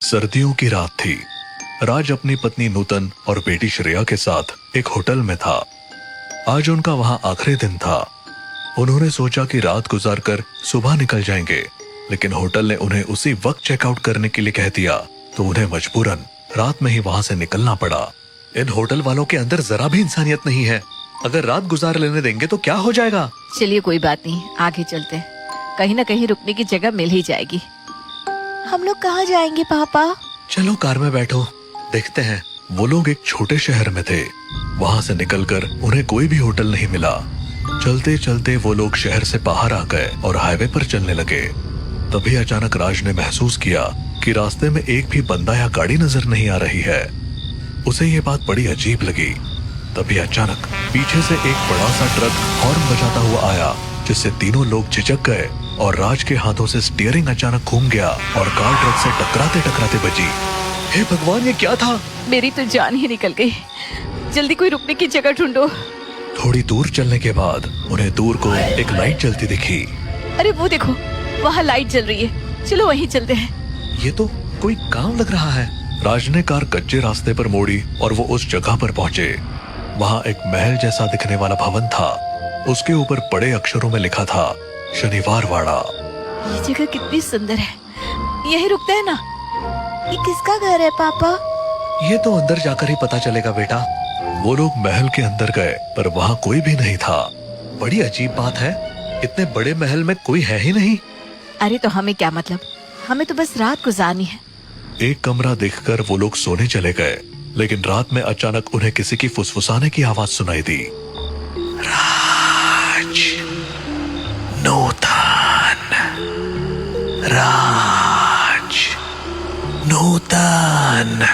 सर्दियों की रात थी। राज अपनी पत्नी नूतन और बेटी श्रेया के साथ एक होटल में था। आज उनका वहां आखिरी दिन था। उन्होंने सोचा कि रात गुजारकर सुबह निकल जाएंगे, लेकिन होटल ने उन्हें उसी वक्त चेकआउट करने के लिए कह दिया, तो उन्हें मजबूरन रात में ही वहां से निकलना पड़ा। इन होटल वालों के अंदर जरा भी इंसानियत नहीं है। अगर रात गुजार लेने देंगे तो क्या हो जाएगा। चलिए कोई बात नहीं, आगे चलते हैं, कहीं न कहीं रुकने की जगह मिल ही जाएगी। हम लोग कहाँ जाएंगे पापा? चलो कार में बैठो, देखते हैं। वो लोग एक छोटे शहर में थे। वहां से निकलकर उन्हें कोई भी होटल नहीं मिला। चलते चलते वो लोग शहर से बाहर आ गए और हाईवे पर चलने लगे। तभी अचानक राज ने महसूस किया कि रास्ते में एक भी बंदा या गाड़ी नजर नहीं आ रही है। उसे ये बात बड़ी अजीब लगी। तभी अचानक पीछे से एक बड़ा सा ट्रक हॉर्न बजाता हुआ आया, जिससे तीनों लोग झिझक गए और राज के हाथों से स्टीयरिंग अचानक घूम गया और कार ट्रक से टकराते टकराते बजी। हे भगवान, ये क्या था? मेरी तो जान ही निकल गई। जल्दी कोई रुकने की जगह ढूंढो। थोड़ी दूर चलने के बाद उन्हें दूर को एक लाइट जलती दिखी। अरे वो देखो, वहाँ लाइट जल रही है, चलो वहीं चलते हैं। ये तो कोई काम लग रहा है। राज ने कार कच्चे रास्ते पर मोड़ी और वो उस जगह पर पहुंचे। वहाँ एक महल जैसा दिखने वाला भवन था। उसके ऊपर बड़े अक्षरों में लिखा था, शनिवार वाड़ा। ये जगह कितनी सुंदर है, यहीं रुकते हैं ना? ये किसका घर है पापा? ये तो अंदर जाकर ही पता चलेगा बेटा। वो लोग महल के अंदर गए, पर वहाँ कोई भी नहीं था। बड़ी अजीब बात है, इतने बड़े महल में कोई है ही नहीं। अरे तो हमें क्या मतलब, हमें तो बस रात गुजारनी है। एक कमरा देखकर वो लोग सोने चले गए, लेकिन रात में अचानक उन्हें किसी की फुसफुसाने की आवाज सुनाई दी। राज, नूतन, राज, नूतन।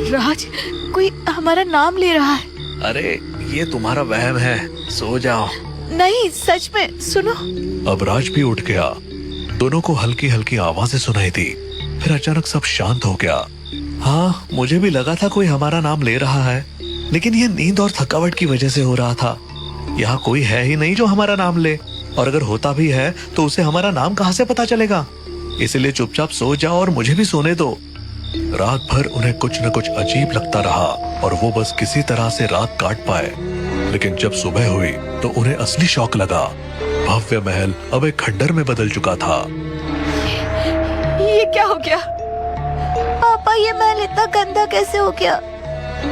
राज, कोई हमारा नाम ले रहा है। अरे ये तुम्हारा वहम है, सो जाओ। नहीं, सच में, सुनो। अब राज भी उठ गया। दोनों को हल्की हल्की आवाजें सुनाई दी। फिर अचानक सब शांत हो गया। हाँ, मुझे भी लगा था कोई हमारा नाम ले रहा है, लेकिन ये नींद और थकावट की वजह से हो रहा था। यहाँ कोई है ही नहीं जो हमारा नाम ले, और अगर होता भी है तो उसे हमारा नाम कहाँ से पता चलेगा। इसलिए चुपचाप सो जाओ और मुझे भी सोने दो। रात भर उन्हें कुछ न कुछ अजीब लगता रहा और वो बस किसी तरह से रात काट पाए। लेकिन जब सुबह हुई तो उन्हें असली शौक लगा। भव्य महल अब एक खंडर में बदल चुका था। ये क्या हो गया? पापा, ये महल इतना गंदा कैसे हो गया?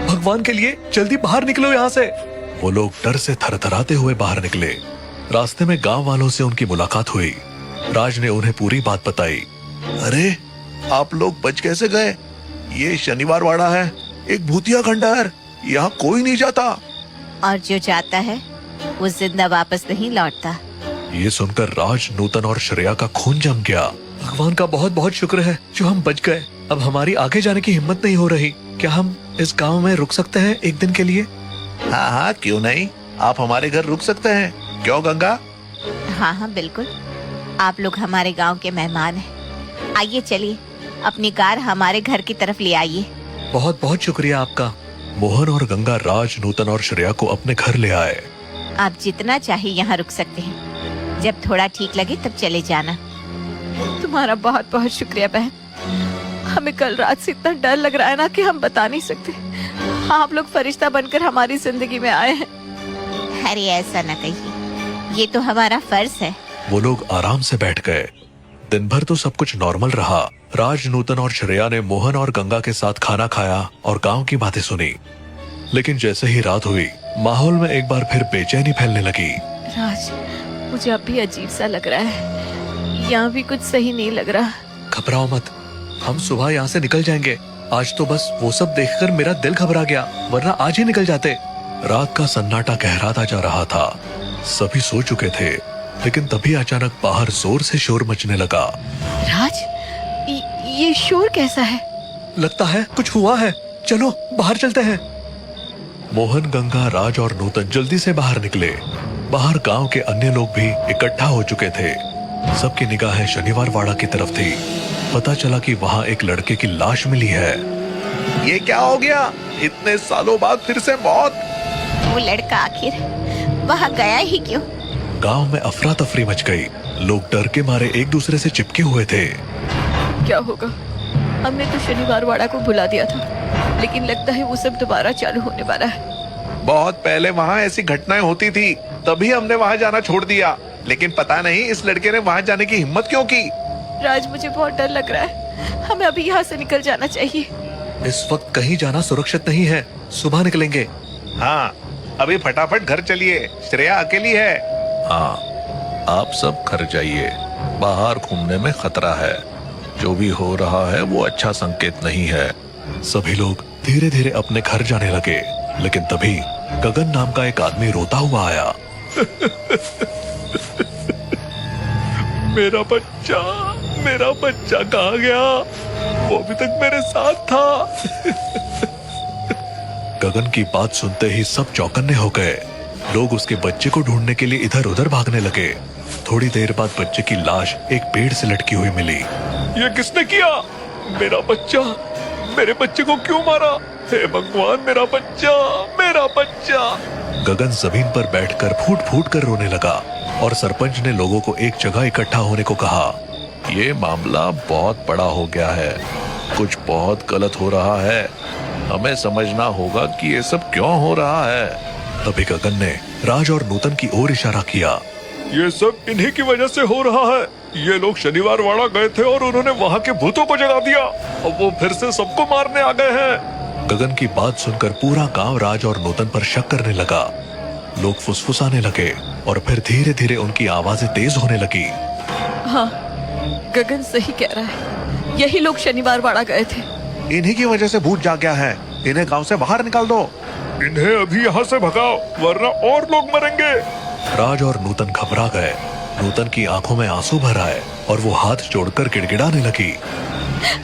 भगवान के लिए जल्दी बाहर निकलो यहाँ से। वो लोग डर से थरथराते हुए बाहर निकले। रास्ते में गांव वालों से उनकी मुलाकात हुई। राज ने उन्हें पूरी बात बताई। अरे, आप लोग बच कैसे गए? ये शनिवार वाड़ा है, एक भूतिया खंडहर, यहाँ कोई नहीं जाता। और जो जाता है वो जिंदा वापस नहीं लौटता। ये सुनकर राज, नूतन और श्रेया का खून जम गया। भगवान का बहुत बहुत शुक्र है जो हम बच गए। अब हमारी आगे जाने की हिम्मत नहीं हो रही। क्या हम इस गांव में रुक सकते हैं एक दिन के लिए? हाँ हाँ, क्यों नहीं, आप हमारे घर रुक सकते हैं। क्यों गंगा? हाँ, बिल्कुल। आप लोग हमारे गांव के मेहमान हैं। आइए, चलिए अपनी कार हमारे घर की तरफ ले आइए। बहुत बहुत शुक्रिया आपका। मोहन और गंगा राज, नूतन और श्रेया को अपने घर ले आए। आप जितना चाहे यहाँ रुक सकते हैं। जब थोड़ा ठीक लगे तब चले जाना। तुम्हारा बहुत बहुत शुक्रिया बहन। हमें कल रात से इतना डर लग रहा है ना कि हम बता नहीं सकते। आप लोग फरिश्ता बनकर हमारी जिंदगी में आए हैं। अरे ऐसा न कहिए, ये तो हमारा फर्ज है। वो लोग आराम से बैठ गए। दिन भर तो सब कुछ नॉर्मल रहा। राज, नूतन और श्रेया ने मोहन और गंगा के साथ खाना खाया और गांव की बातें सुनी। लेकिन जैसे ही रात हुई, माहौल में एक बार फिर बेचैनी फैलने लगी। राज, मुझे अब भी अजीब सा लग रहा है। यहाँ भी कुछ सही नहीं लग रहा। घबराओ मत, हम सुबह यहाँ से निकल जाएंगे। आज तो बस वो सब देखकर मेरा दिल घबरा गया, वरना आज ही निकल जाते। रात का सन्नाटा गहराता जा रहा था। सभी सो चुके थे, लेकिन तभी अचानक बाहर जोर से शोर मचने लगा। राज, ये शोर कैसा है? लगता है कुछ हुआ है, चलो बाहर चलते हैं। मोहन, गंगा, राज और नूतन जल्दी से बाहर निकले। बाहर गांव के अन्य लोग भी इकट्ठा हो चुके थे। सबकी निगाहें शनिवार वाड़ा की तरफ थी। पता चला कि वहाँ एक लड़के की लाश मिली है। ये क्या हो गया? इतने सालों बाद फिर से मौत। वो लड़का आखिर वहाँ गया ही क्यों? गांव में अफरा तफरी मच गई। लोग डर के मारे एक दूसरे से चिपके हुए थे। क्या होगा। हमने तो शनिवार वाड़ा को बुला दिया था, लेकिन लगता है वो सब दोबारा चालू होने वाला है। बहुत पहले वहाँ ऐसी घटनाएं होती थी, तभी हमने वहाँ जाना छोड़ दिया। लेकिन पता नहीं इस लड़के ने वहाँ जाने की हिम्मत क्यों की। राज, मुझे बहुत डर लग रहा है। हमें अभी यहाँ से निकल जाना चाहिए। इस वक्त कहीं जाना सुरक्षित नहीं है, सुबह निकलेंगे। हाँ, अभी फटाफट घर चलिए, श्रेया अकेली है। हाँ, आप सब घर जाइए, बाहर घूमने में खतरा है। जो भी हो रहा है वो अच्छा संकेत नहीं है। सभी लोग धीरे धीरे अपने घर जाने लगे, लेकिन तभी गगन नाम का एक आदमी रोता हुआ आया। मेरा बच्चा कहाँ गया? वो अभी तक मेरे साथ था। गगन की बात सुनते ही सब चौकन्ने हो गए। लोग उसके बच्चे को ढूंढने के लिए इधर उधर भागने लगे। थोड़ी देर बाद बच्चे की लाश एक पेड़ से लटकी हुई मिली। ये किसने किया? मेरा बच्चा, मेरे बच्चे को क्यों मारा? हे भगवान, मेरा बच्चा। गगन जमीन पर बैठकर फूट फूट कर रोने लगा और सरपंच ने लोगों को एक जगह इकट्ठा होने को कहा। ये मामला बहुत बड़ा हो गया है, कुछ बहुत गलत हो रहा है। हमें समझना होगा कि ये सब क्यों हो रहा है। तभी गगन ने राज और नूतन की ओर इशारा किया। ये सब इन्हीं की वजह से हो रहा है। ये लोग शनिवार वाड़ा गए थे और उन्होंने वहाँ के भूतों को जगा दिया। अब वो फिर से सबको मारने आ गए हैं। गगन की बात सुनकर पूरा गांव राज और नूतन पर शक करने लगा। लोग फुसफुसाने लगे और फिर धीरे धीरे उनकी आवाजें तेज होने लगी। हाँ, गगन सही कह रहा है, यही लोग शनिवार वाड़ा गए थे। इन्हीं की वजह से भूत जाग गया है। इन्हें गांव से बाहर निकाल दो। इन्हें अभी यहाँ से भगाओ, वरना और लोग मरेंगे। राज और नूतन घबरा गए। नूतन की आंखों में आंसू भर आए और वो हाथ जोड़कर गिड़गिड़ाने लगी।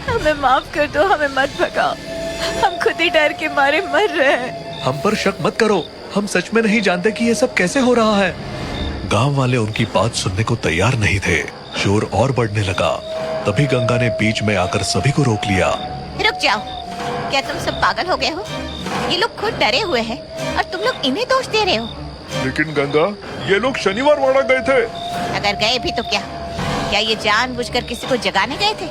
हमें माफ कर दो, हमें मत भगाओ, हम खुद ही डर के मारे मर रहे हैं। हम पर शक मत करो, हम सच में नहीं जानते कि ये सब कैसे हो रहा है। गांव वाले उनकी बात सुनने को तैयार नहीं थे। शोर और बढ़ने लगा। तभी गंगा ने बीच में आकर सभी को रोक लिया। रुक जाओ, क्या तुम सब पागल हो गए हो? ये लोग खुद डरे हुए हैं और तुम लोग इन्हें दोष दे रहे हो। लेकिन गंगा, ये लोग शनिवार वाड़ा गए थे। अगर गए भी तो क्या ये जानबूझकर किसी को जगाने गए थे?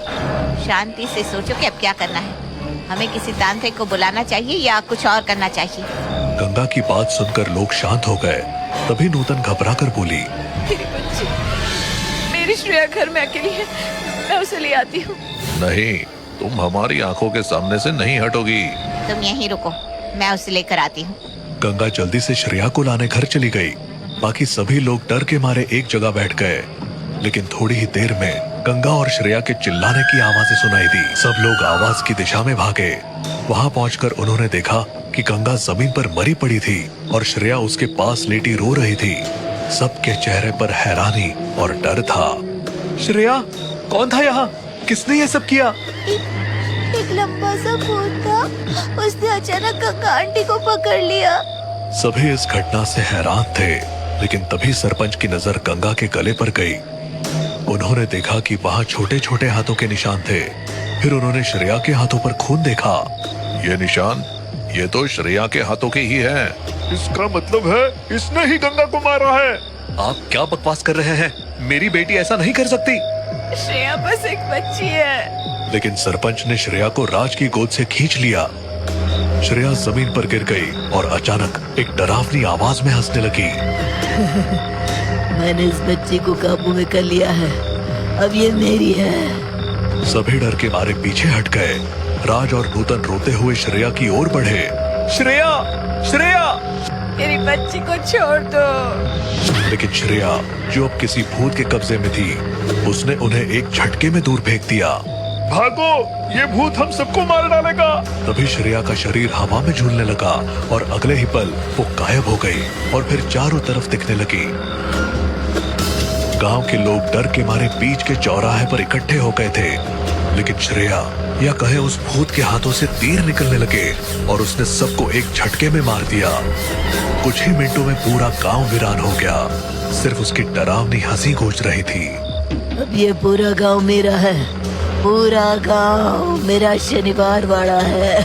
शांति से सोचो कि अब क्या करना है। हमें किसी तांत्रिक को बुलाना चाहिए या कुछ और करना चाहिए। गंगा की बात सुनकर लोग शांत हो गए। तभी नूतन घबरा कर बोली। मेरी बच्ची, मेरी श्रेया घर में अकेली है, मैं उसे ले आती हूँ। नहीं, तुम हमारी आंखों के सामने से नहीं हटोगी। तुम यहीं रुको, मैं उसे लेकर आती हूँ। गंगा जल्दी से श्रेया को लाने घर चली गई। बाकी सभी लोग डर के मारे एक जगह बैठ गए। लेकिन थोड़ी ही देर में गंगा और श्रेया के चिल्लाने की आवाजें सुनाई दी। सब लोग आवाज की दिशा में भागे। वहां पहुंचकर उन्होंने देखा कि गंगा जमीन पर मरी पड़ी थी और श्रेया उसके पास लेटी रो रही थी। सबके चेहरे पर हैरानी और डर था। श्रेया, कौन था यहाँ? किसने ये सब किया? एक लंबा सा भूत था, उसने अचानक गंगा आंटी को पकड़ लिया। सभी इस घटना से हैरान थे, लेकिन तभी सरपंच की नजर गंगा के गले पर गई। उन्होंने देखा कि वहाँ छोटे छोटे हाथों के निशान थे। फिर उन्होंने श्रेया के हाथों पर खून देखा। ये निशान, ये तो श्रेया के हाथों के ही हैं। इसका मतलब है इसने ही गंगा को मारा है। आप क्या बकवास कर रहे हैं? मेरी बेटी ऐसा नहीं कर सकती। श्रेया बस एक बच्ची है। लेकिन सरपंच ने श्रेया को राज की गोद से खींच लिया। श्रेया जमीन पर गिर गई और अचानक एक डरावनी आवाज में हंसने लगी। मैंने इस बच्ची को काबू में कर लिया है, अब ये मेरी है। सभी डर के मारे पीछे हट गए। राज और नूतन रोते हुए श्रेया की ओर बढ़े। श्रेया, श्रेया! मेरी बच्ची को छोड़ दो। लेकिन श्रेया, जो अब किसी भूत के कब्जे में थी, उसने उन्हें एक झटके में दूर फेंक दिया। भागो, ये भूत हम सबको मार डालेगा। तभी श्रेया का शरीर हवा में झूलने लगा और अगले ही पल वो गायब हो गई और फिर चारों तरफ दिखने लगी। गांव के लोग डर के मारे बीच के चौराहे पर इकट्ठे हो गए थे। लेकिन श्रेया, या कहे उस भूत के हाथों से तीर निकलने लगे और उसने सबको एक झटके में मार दिया। कुछ ही मिनटों में पूरा गांव वीरान हो गया। सिर्फ उसकी डरावनी हंसी गूंज रही थी। अब ये पूरा गांव मेरा है, पूरा गांव मेरा शनिवार वाड़ा है।